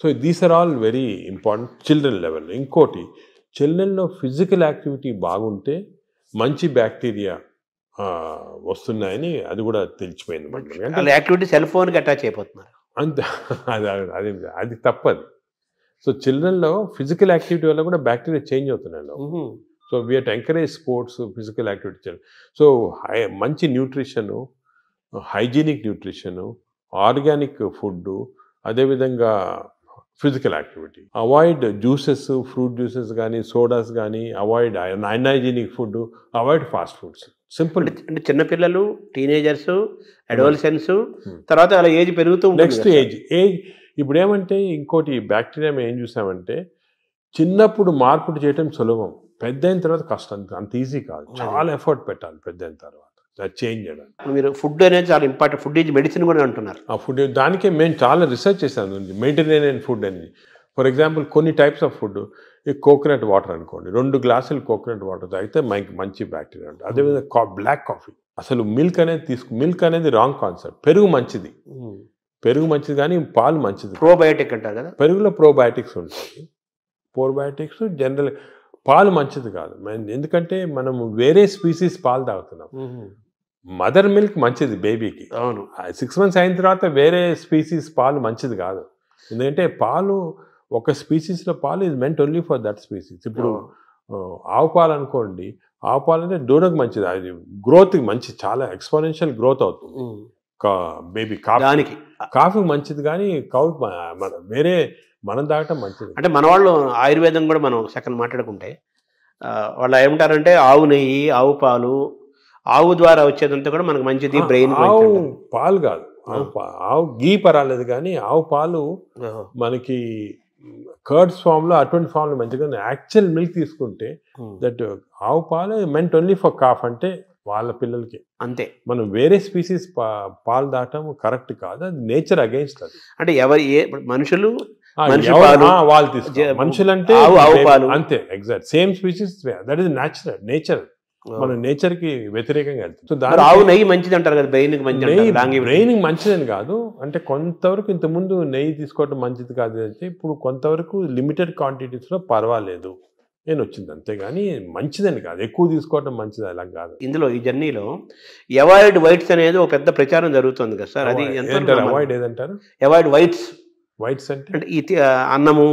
So these are all very important children level. ఇంకోటి, చిల్డ్రన్లో physical activity బాగుంటే మంచి బ్యాక్టీరియా వస్తున్నాయని అది కూడా తెలిసిపోయింది మనకి. అంటే యాక్టివిటీ సెల్ ఫోన్కి అటాచ్ అయిపోతున్నారు. అంతే, అది అది తప్పదు. సో చిల్డ్రన్లో ఫిజికల్ యాక్టివిటీ వల్ల కూడా బ్యాక్టీరియా చేంజ్ అవుతున్నాయి. So we have to encourage sports, physical activity. So మంచి nutrition, hygienic nutrition, organic food, అదేవిధంగా physical activity. Avoid juices, fruit juices కానీ, సోడాస్ కానీ, avoid unhygienic food, avoid fast foods. Simple. అంటే చిన్నపిల్లలు, teenagers, adolescence, తర్వాత అలా age పెరుగుతూ next age ఇప్పుడు ఏమంటే ఇంకోటి బ్యాక్టీరియా మేము ఏం చూసామంటే చిన్నప్పుడు మార్పులు చేయటం సులభం, పెద్ద అయిన తర్వాత కష్టం. అంత ఈజీ కాదు, చాలా ఎఫర్ట్ పెట్టాలి పెద్ద అయిన తర్వాత చేంజ్ చేయడానికి. మీరు ఫుడ్ అనేది చాలా ఇంపార్టెంట్. ఫుడ్ ఈజ్ మెడిసిన్ కూడా అంటున్నారు. ఆ ఫుడ్ దానికే మేము చాలా రీసెర్చ్ చేసాము, మెడిటరేనియన్ ఫుడ్ అనేది. ఫర్ ఎగ్జాంపుల్ కొన్ని టైప్స్ ఆఫ్ ఫుడ్, ఈ కోకోనట్ వాటర్ అనుకోండి, 2 గ్లాసులు కోకోనట్ వాటర్ తాగితే మంచి బ్యాక్టీరియా ఉంటుంది. అదేవిధంగా బ్లాక్ కాఫీ, అసలు మిల్క్ అనేది రాంగ్ కాన్సెప్ట్. పెరుగు మంచిది కానీ పాలు మంచిది. ప్రోబయోటిక్ అంటారు కదా, పెరుగులో ప్రోబయోటిక్స్ ఉంటాయి. ప్రోబయోటిక్స్ జనరల్, పాలు మంచిది కాదు. ఎందుకంటే మనం వేరే స్పీసీస్ పాలు తాగుతున్నాం. మదర్ మిల్క్ మంచిది బేబీకి. అవును, 6 months అయిన తర్వాత వేరే స్పీసీస్ పాలు మంచిది కాదు. ఎందుకంటే పాలు ఒక స్పీసీస్లో పాలు is meant only for that species. ఇప్పుడు ఆవు పాలు అనుకోండి, ఆవు పాలు అంటే దూడకు మంచిది, అది గ్రోత్కి మంచిది, చాలా ఎక్స్పోనెన్షియల్ గ్రోత్ అవుతుంది బేబీ. కాఫీకి మంచిది కానీ వేరే మనం తాగటం మంచిది. అంటే మన వాళ్ళు ఆయుర్వేదం కూడా మనం సెకండ్ మాట్లాడుకుంటే వాళ్ళు ఏమంటారంటే ఆవు నెయ్యి, ఆవు పాలు, ఆవు ద్వారా వచ్చేదంతా కూడా మనకు మంచిది, బ్రెయిన్. ఆవు పాలు కాదు, ఆవు గీ పర్వాలేదు కానీ ఆవు పాలు మనకి కర్డ్స్ ఫామ్లో, అటువంటి ఫామ్లో మంచిగా. యాక్చువల్ మిల్క్ తీసుకుంటే దట్ ఆవు పాలు మెంట్ ఓన్లీ ఫర్ కాఫ్, అంటే వాళ్ళ పిల్లలకి అంతే. మనం వేరే స్పీసీస్ పాలు దాటం కరెక్ట్ కాదు, అది నేచర్ అగెయిన్స్ట్. అది అంటే మనుషులు వాళ్ళు తీసుకోవాలి, మనుషులంటే అంతే, exact same species, that is nature. మన నేచర్ కి వ్యతిరేకంగా వెళ్తుంది. సో దాని ఆవు నెయ్యి మంచిది అంటారు కదా, బ్రెయిన్ మంచిదని కాదు, అంటే కొంతవరకు ఇంతకుముందు నెయ్యి తీసుకోవడం మంచిది కాదు అంటే ఇప్పుడు కొంతవరకు లిమిటెడ్ క్వాంటిటీస్ లో పర్వాలేదు నేను వచ్చింది, అంతేగాని మంచిదని కాదు, ఎక్కువ తీసుకోవడం మంచిది అలా కాదు. ఇందులో ఈ జర్నీలో అవాయిడ్ వైట్స్ అనేది ఒక పెద్ద ప్రచారం జరుగుతుంది కదా సార్, అది అవాయిడ్ ఏదంటారు? అవాయిడ్ వైట్స్ అంటే అన్నము,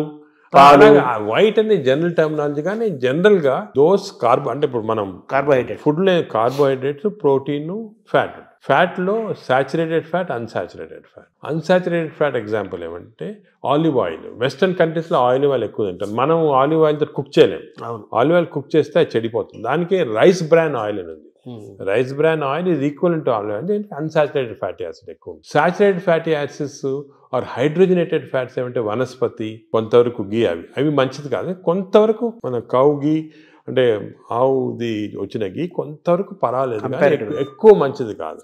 వైట్ అనేది జనరల్ టర్మినాలజీ, కానీ జనరల్ గా దోస్ అంటే ఇప్పుడు మనం ఫుడ్ లో కార్బోహైడ్రేట్స్, ప్రోటీన్, ఫ్యాట్ లో saturated fat, unsaturated fat example ఏమంటే ఆలివ్ ఆయిల్. వెస్టర్న్ కంట్రీస్ లో ఆలివ్ ఆయిల్ ఎక్కువ తింటారు, మనం ఆలివ్ ఆయిల్ తో కుక్ చేయలేము. ఆలివ్ ఆయిల్ కుక్ చేస్తే అది చెడిపోతుంది. దానికి రైస్ బ్రాన్ ఆయిల్ అని ఉంది. Rice bran oil is equal to olive oil, దీనికి అన్సాచురేటెడ్ ఫ్యాటీ యాసిడ్ ఎక్కువ. Saturated fatty acids are hydrogenated fats ఏమంటే వనస్పతి, కొంతవరకు గీ, అవి మంచిది కాదు. కొంతవరకు మన కౌ గీ అంటే ఆవుది వచ్చిన గీ కొంతవరకు పర్వాలేదు, ఎక్కువ మంచిది కాదు.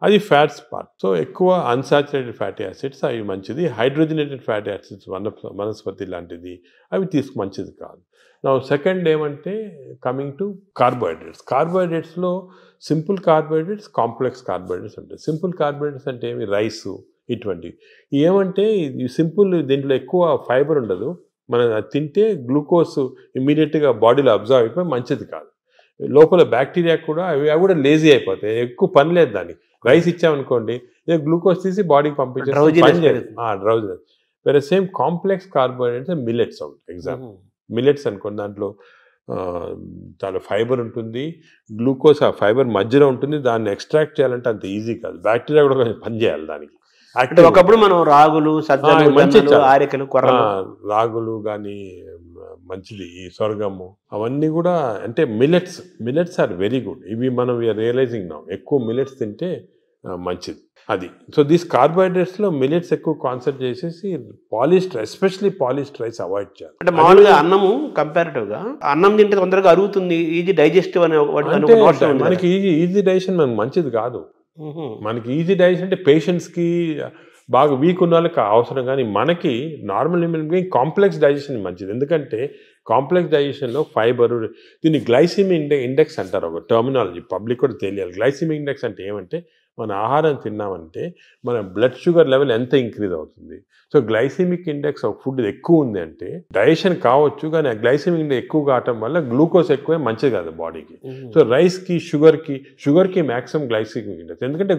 అది ఫ్యాట్స్ పార్ట్. సో ఎక్కువ అన్సాచురేటెడ్ ఫ్యాటీ యాసిడ్స్ అవి మంచిది. హైడ్రోజనేటెడ్ ఫ్యాటీ యాసిడ్స్ వనస్పతి లాంటిది అవి మంచిది కాదు. నా సెకండ్ ఏమంటే కమింగ్ టు కార్బోహైడ్రేట్స్లో సింపుల్ కార్బోహైడ్రేట్స్, కాంప్లెక్స్ కార్బోహైడ్రేట్స్ ఉంటాయి. సింపుల్ కార్బోహైడ్రేట్స్ అంటే ఏమి, రైసు ఇటువంటివి. ఏమంటే ఈ సింపుల్, దీంట్లో ఎక్కువ ఫైబర్ ఉండదు, మనం తింటే గ్లూకోజ్ ఇమ్మీడియట్గా బాడీలో అబ్జర్వ్ అయిపోయి మంచిది కాదు. లోపల బ్యాక్టీరియా కూడా అవి కూడా లేజీ అయిపోతాయి, ఎక్కువ పని లేదు దానికి. రైస్ ఇచ్చామనుకోండి, గ్లూకోజ్ తీసి బాడీకి పంపించేది, డ్రౌజినెస్. వేరే సేమ్ కాంప్లెక్స్ కార్బోహైడ్రేట్స్ మిల్లెట్స్ ఉంటాయి. ఎగ్జాంపుల్ మిల్లెట్స్ అనుకోండి, దాంట్లో చాలా ఫైబర్ ఉంటుంది, గ్లూకోజ్ ఆ ఫైబర్ మధ్యలో ఉంటుంది, దాన్ని ఎక్స్ట్రాక్ట్ చేయాలంటే అంత ఈజీ కాదు, బ్యాక్టీరియా కూడా కొంచెం పని చేయాలి దానికి. ఒకప్పుడు మనం రాగులు, రాగులు కానీ మంచిది, ఈ సొరగము అవన్నీ కూడా అంటే మిల్లెట్స్ ఆర్ వెరీ గుడ్. ఇవి మనం రియలైజింగ్ నా ఎక్కువ మిల్లెట్స్ తింటే మంచిది అది. సో దీస్ కార్బోహైడ్రేట్స్లో మిల్లెట్స్ ఎక్కువ కాన్సెప్ట్ చేసేసి ఎస్పెషల్లీ పాలిష్డ్ రైస్ అవాయిడ్ చేయాలి. అంటే మామూలుగా అన్నము కంపారిటివ్గా అన్నం తింటే తొందరగా అరుగుతుంది, ఈజీ డైజెస్టివ్ అనే మనకి ఈజీ డైజెషన్ మనకు మంచిది కాదు. మనకి ఈజీ డైజెషన్ అంటే పేషెంట్స్కి, బాగా వీక్ ఉన్న వాళ్ళకి అవసరం, కానీ మనకి నార్మల్ హ్యూమన్ కాంప్లెక్స్ డైజెషన్ మంచిది. ఎందుకంటే కాంప్లెక్స్ డైజెషన్లో ఫైబర్, దీన్ని గ్లైసిమిక్ ఇండెక్స్ అంటారు, ఒక టర్మినాలజీ పబ్లిక్ కూడా తెలియాలి. గ్లైసిమిక్ ఇండెక్స్ అంటే ఏమంటే మన ఆహారం తిన్నామంటే మన బ్లడ్ షుగర్ లెవెల్ ఎంత ఇంక్రీజ్ అవుతుంది. So glycemic index of food ఎక్కువ ఉంది అంటే డైజెషన్ కావచ్చు, కానీ ఆ గ్లైసెమిక్ ఇండెక్స్ ఎక్కువ కావటం వల్ల గ్లూకోజ్ ఎక్కువే మంచిది కాదు బాడీకి. సో రైస్కి షుగర్కి మ్యాక్సిమం గ్లైసెమిక్ ఇండెక్స్, ఎందుకంటే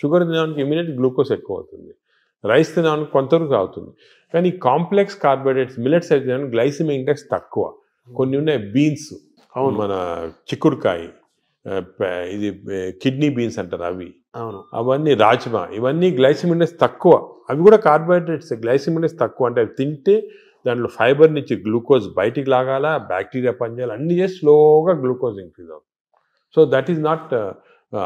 షుగర్ తినడానికి ఇమీడియట్ గ్లూకోజ్ ఎక్కువ అవుతుంది, రైస్ తినడానికి కొంతవరకు అవుతుంది. కానీ కాంప్లెక్స్ కార్బోహైడ్రేట్స్ మిల్లెట్స్ అయితే గ్లైసెమిక్ ఇండెక్స్ తక్కువ. కొన్ని ఉన్నాయి బీన్స్, మన చిక్కుడుకాయ, ఇది కిడ్నీ బీన్స్ అంటారు అవి, అవన్నీ రాజ్మా, ఇవన్నీ గ్లైసెమిక్ ఇండెక్స్ తక్కువ. అవి కూడా కార్బోహైడ్రేట్స్, గ్లైసెమిక్ ఇండెక్స్ తక్కువ. అంటే అవి తింటే దాంట్లో ఫైబర్ నుంచి గ్లూకోజ్ బయటికి లాగాల, బ్యాక్టీరియా పనిచేయాలి, అన్ని చేసి స్లోగా గ్లూకోజ్ ఇంక్రీజ్ అవుతుంది. సో దట్ ఈస్ నాట్,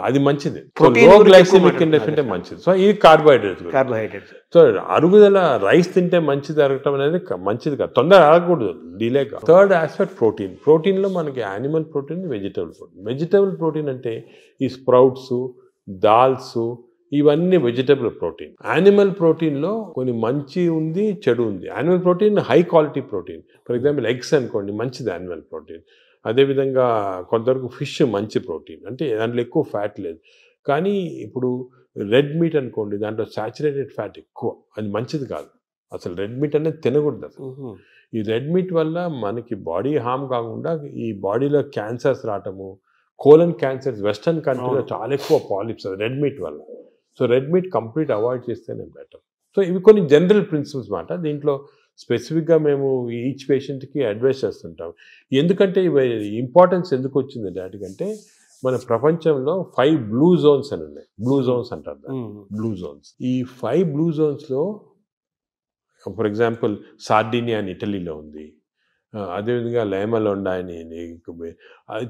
అది మంచిది. లో గ్లైసెమిక్ ఇండెక్స్ అంటే మంచిది. సో ఇది కార్బోహైడ్రేట్స్. సో అరుగుదల రైస్ తింటే మంచిది అరగటం అనేది మంచిది కాదు, తొందర అరగకూడదు, డిలేగా. థర్డ్ ఆస్పెక్ట్ ప్రోటీన్లో మనకి యానిమల్ ప్రోటీన్, వెజిటబుల్ ప్రోటీన్ అంటే ఈ స్ప్రౌట్స్, దాల్స్, ఇవన్నీ వెజిటబుల్ ప్రోటీన్. యానిమల్ ప్రోటీన్లో కొన్ని మంచి ఉంది, చెడు ఉంది. Animal protein high quality protein. For example eggs అనుకోండి, మంచిది యానిమల్ ప్రోటీన్. అదేవిధంగా కొంతవరకు ఫిష్ మంచి ప్రోటీన్, అంటే దాంట్లో ఎక్కువ ఫ్యాట్ లేదు. కానీ ఇప్పుడు రెడ్ మీట్ అనుకోండి, దాంట్లో సాచురేటెడ్ ఫ్యాట్ ఎక్కువ, అది మంచిది కాదు. అసలు రెడ్ మీట్ అనేది తినకూడదు అసలు. ఈ రెడ్ మీట్ వల్ల మనకి బాడీ హార్మ్ కాకుండా ఈ బాడీలో క్యాన్సర్స్ రావటము, కోలన్ క్యాన్సర్స్ వెస్టర్న్ కంట్రీలో చాలా ఎక్కువ పాలిప్స్ అది రెడ్ మీట్ వల్ల. So red meat complete avoid చేస్తేనే బెటర్. సో ఇవి కొన్ని జనరల్ ప్రిన్సిపల్స్ మాట. దీంట్లో స్పెసిఫిక్గా మేము ఈచ్ పేషెంట్కి అడ్వైస్ చేస్తుంటాం. ఎందుకంటే ఇవి ఇంపార్టెన్స్ ఎందుకు వచ్చింది వాటికంటే, మన ప్రపంచంలో 5 బ్లూ జోన్స్ అని ఉన్నాయి. బ్లూ జోన్స్ అంటారు దాన్ని, బ్లూ జోన్స్. ఈ 5 బ్లూ జోన్స్లో ఫర్ ఎగ్జాంపుల్ సార్డినియా అని ఇటలీలో ఉంది, అదేవిధంగా లైమలోండా అని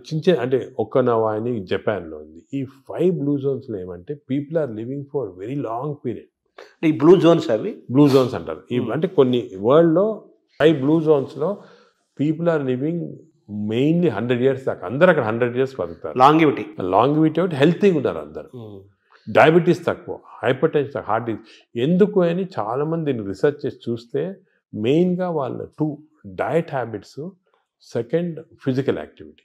చిన్న అంటే ఒక్కనవా అని జపాన్లో ఉంది. ఈ 5 బ్లూ జోన్స్లో ఏమంటే people are living for very long period. ఈ బ్లూ జోన్స్, అవి బ్లూ జోన్స్ అంటారు. అంటే కొన్ని వరల్డ్లో 5 బ్లూ జోన్స్లో people are living mainly 100 years దాకా. అందరు అక్కడ 100 years బతుకుతారు. లాంగివిటీ ఒకటి, హెల్తీగా ఉన్నారు అందరు. డయాబెటీస్ తక్కువ, హైపర్ టెన్షన్ తక్కువ, హార్ట్ డిసీజ్. ఎందుకు అని చాలామంది రీసెర్చ్ చేసి చూస్తే మెయిన్గా వాళ్ళ 2 diet habits, second physical activity.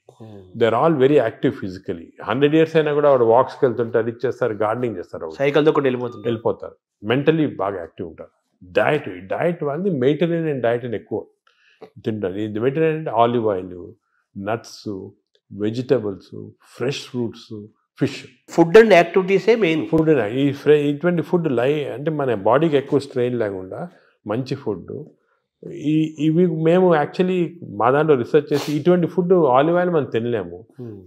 They are all very active physically. 100 years అయినా కూడా వాడు వాక్స్కి వెళ్తుంటారు, ఇది చేస్తారు, గార్డెనింగ్ చేస్తారు, సైకిల్తో కూడా వెళ్ళిపోతారు. మెంటలీ బాగా యాక్టివ్ ఉంటారు. డయట్ వాళ్ళది మెడిటరేనియన్ డయట్ అని ఎక్కువ తింటారు. ఇది మెడిటరేనియన్ అంటే olive oil, nuts, vegetables, fresh fruits, fish. Food and యాక్టివిటీసే మెయిన్. ఫుడ్ ఇటువంటి ఫుడ్ అంటే మన బాడీకి ఎక్కువ స్ట్రెయిన్ లేకుండా మంచి ఫుడ్. ఇవి మేము యాక్చువల్లీ మా దాంట్లో రీసెర్చ్ చేసి ఇటువంటి ఫుడ్ ఆలివ్ ఆయిల్ మనం తినలేము.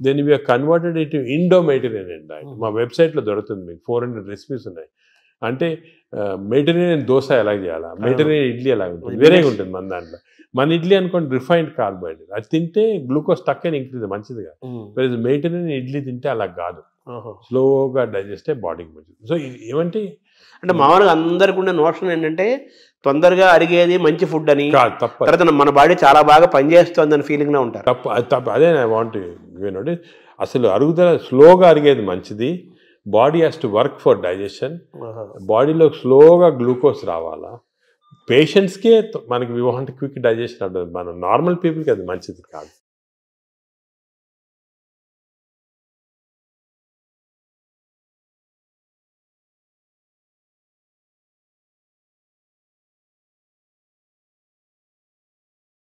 దెన్ ఇవి కన్వర్టెడ్ ఇటు ఇండో మెడిటరేనియన్ డయట్. మా వెబ్సైట్లో దొరుకుతుంది, మీకు 400 రెసిపీస్ ఉన్నాయి. అంటే మెడిటరేనియన్ దోశ ఎలా చేయాలా, మెడిటరేనియన్ ఇడ్లీ ఎలా ఉంటుంది, వేరేగా ఉంటుంది మన దాంట్లో. మన ఇడ్లీ అనుకోండి రిఫైన్డ్ కార్బోహైడ్రేట్, అది తింటే గ్లూకోజ్ తక్కువ ఇంక్రీజ్ మంచిది కాదు. మెడిటరేనియన్ ఇడ్లీ తింటే అలా కాదు, స్లోగా డైజెస్ట్ అయ్యి బాడీకి మంచిది. సో ఏమంటే అంటే మామూలుగా అందరికి ఉన్న నోషన్ ఏంటంటే తొందరగా అరిగేది మంచి ఫుడ్ అని, తర్వాత మన బాడీ చాలా బాగా పనిచేస్తుంది అని ఫీలింగ్లో ఉంటారు. తప్పు. అదే ఐ వాంట్ యూనోటి, అసలు అరుగుదల స్లోగా అరిగేది మంచిది. Body has to work for digestion. బాడీలో స్లోగా గ్లూకోజ్ రావాలా. పేషెంట్స్కే మనకి వి వాంట్ క్విక్ డైజెషన్ ఉంటుంది, మన నార్మల్ పీపుల్కి అది మంచిది కాదు.